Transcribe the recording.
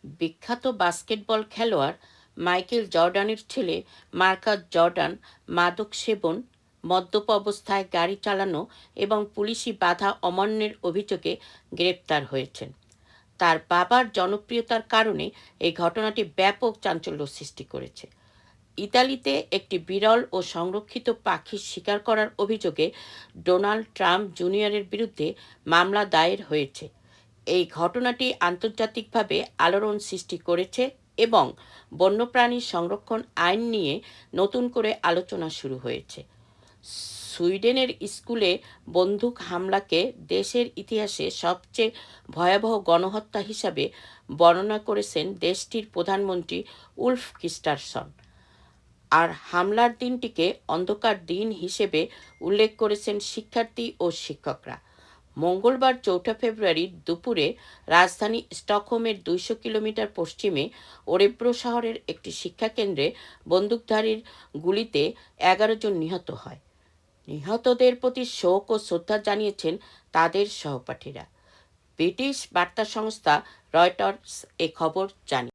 বিখ্যাত বাস্কেটবল খেলোয়াড় মাইকেল জর্ডানের ছেলে মার্কাস জর্ডান মাদক সেবন, মদ্যপ অবস্থায় গাড়ি চালানো এবং পুলিশি বাধা অমান্যের অভিযোগে গ্রেপ্তার হয়েছেন। তার বাবার জনপ্রিয়তার কারণে এই ঘটনাটি ব্যাপক চাঞ্চল্য সৃষ্টি করেছে। ইতালিতে একটি বিরল ও সংরক্ষিত পাখি শিকার করার অভিযোগে ডোনাল্ড ট্রাম্প জুনিয়রের বিরুদ্ধে মামলা দায়ের হয়েছে। এই ঘটনাটি আন্তর্জাতিকভাবে আলোড়ন সৃষ্টি করেছে এবং বন্যপ্রাণী সংরক্ষণ আইন নিয়ে নতুন করে আলোচনা শুরু হয়েছে। সুইডেনের স্কুলে বন্দুক হামলাকে দেশের ইতিহাসে সবচেয়ে ভয়াবহ গণহত্যা হিসাবে বর্ণনা করেছেন দেশটির প্রধানমন্ত্রী উলফ ক্রিস্টারসন। আর হামলার দিনটিকে অন্ধকার দিন হিসেবে উল্লেখ করেছেন শিক্ষার্থী ও শিক্ষকরা। মঙ্গলবার ৪ ফেব্রুয়ারি দুপুরে রাজধানী স্টকহোমের ২০০ কিলোমিটার পশ্চিমে ওরেব্রো শহরের একটি শিক্ষাকেন্দ্রে বন্দুকধারীর গুলিতে ১১ জন নিহত হয়। নিহতদের প্রতি শোক ও শ্রদ্ধা জানিয়েছেন তাদের সহপাঠীরা। ব্রিটিশ বার্তা সংস্থা রয়টার্স এ খবর জানিয়েছে।